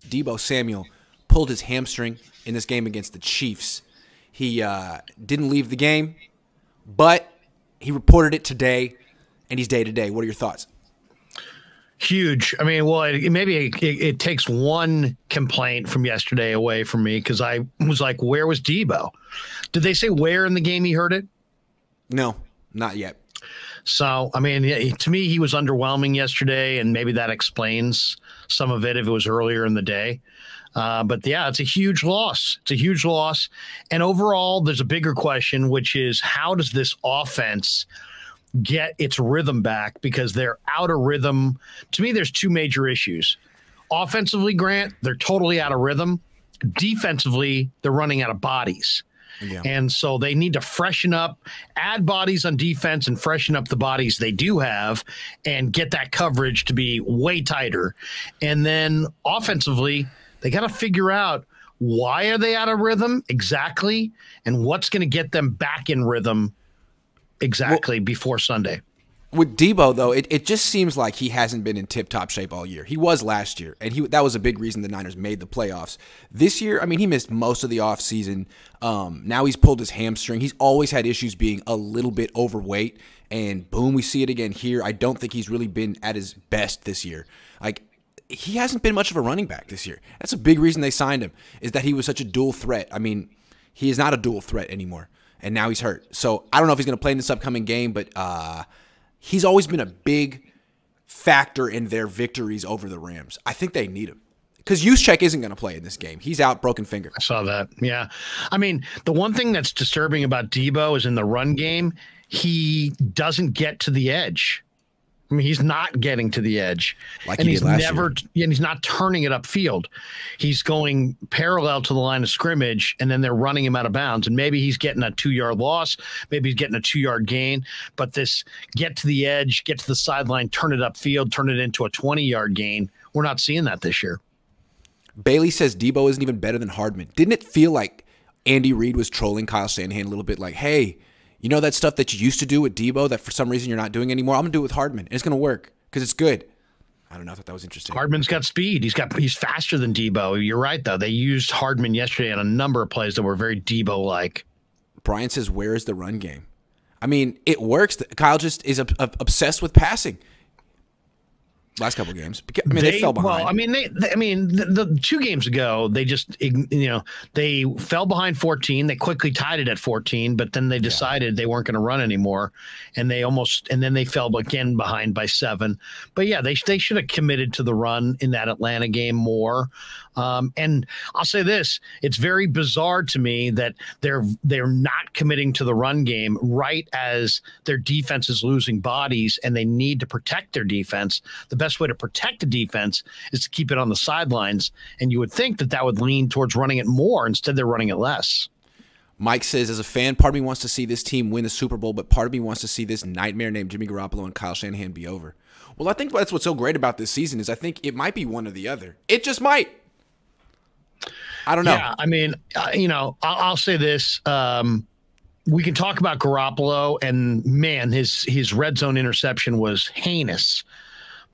Deebo Samuel pulled his hamstring in this game against the Chiefs. He didn't leave the game, but he reported it today, and he's day-to-day. What are your thoughts? Huge. I mean, well, it takes one complaint from yesterday away from me because I was like, where was Deebo? Did they say where in the game he heard it? No, not yet. So, I mean, to me, he was underwhelming yesterday, and maybe that explains some of it if it was earlier in the day. But yeah, it's a huge loss. It's a huge loss. And overall, there's a bigger question, which is how does this offense get its rhythm back? Because they're out of rhythm. To me, there's two major issues. Offensively, Grant, they're totally out of rhythm. Defensively, they're running out of bodies. Yeah. And so they need to freshen up, add bodies on defense and freshen up the bodies they do have and get that coverage to be way tighter. And then offensively, they got to figure out why are they out of rhythm exactly and what's going to get them back in rhythm exactly before Sunday. With Deebo, though, it just seems like he hasn't been in tip-top shape all year. He was last year, and that was a big reason the Niners made the playoffs. This year, I mean, he missed most of the offseason. Now he's pulled his hamstring. He's always had issues being a little bit overweight, and boom, we see it again here. I don't think he's really been at his best this year. Like, he hasn't been much of a running back this year. That's a big reason they signed him, is that he was such a dual threat. I mean, he is not a dual threat anymore, and now he's hurt. So I don't know if he's going to play in this upcoming game, but he's always been a big factor in their victories over the Rams. I think they need him because Juszczyk isn't going to play in this game. He's out, broken finger. I saw that. Yeah. I mean, the one thing that's disturbing about Deebo is in the run game, he doesn't get to the edge. I mean, he's not getting to the edge, like he did last year. And he's not turning it upfield. He's going parallel to the line of scrimmage, and then they're running him out of bounds. And maybe he's getting a 2-yard loss, maybe he's getting a 2-yard gain. But this get to the edge, get to the sideline, turn it upfield, turn it into a 20-yard gain. We're not seeing that this year. Bailey says Deebo isn't even better than Hardman. Didn't it feel like Andy Reid was trolling Kyle Shanahan a little bit, like, hey, you know that stuff that you used to do with Deebo that for some reason you're not doing anymore? I'm going to do it with Hardman, and it's going to work because it's good. I don't know. I thought that was interesting. Hardman's got speed. He's faster than Deebo. You're right, though. They used Hardman yesterday on a number of plays that were very Deebo-like. Brian says, where is the run game? I mean, it works. Kyle just is obsessed with passing. Last couple of games, I mean, they fell behind. Well, I mean, the 2 games ago, they just, they fell behind 14. They quickly tied it at 14, but then they decided they weren't going to run anymore, and then they fell again behind by 7. But yeah, they should have committed to the run in that Atlanta game more. And I'll say this: it's very bizarre to me that they're not committing to the run game right as their defense is losing bodies, and they need to protect their defense. The best way to protect the defense is to keep it on the sidelines, and you would think that would lean towards running it more. Instead, they're running it less. Mike says, as a fan, part of me wants to see this team win the Super Bowl, but part of me wants to see this nightmare named Jimmy Garoppolo and Kyle Shanahan be over. Well, I think that's what's so great about this season is I think it might be one or the other. It just might. I don't know. Yeah, I mean, I'll say this. We can talk about Garoppolo, and man, his red zone interception was heinous.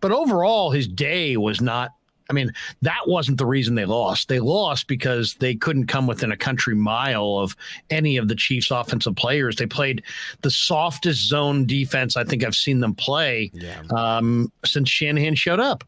But overall, his day was not. I mean, that wasn't the reason they lost. They lost because they couldn't come within a country mile of any of the Chiefs' offensive players. They played the softest zone defense I think I've seen them play since Shanahan showed up.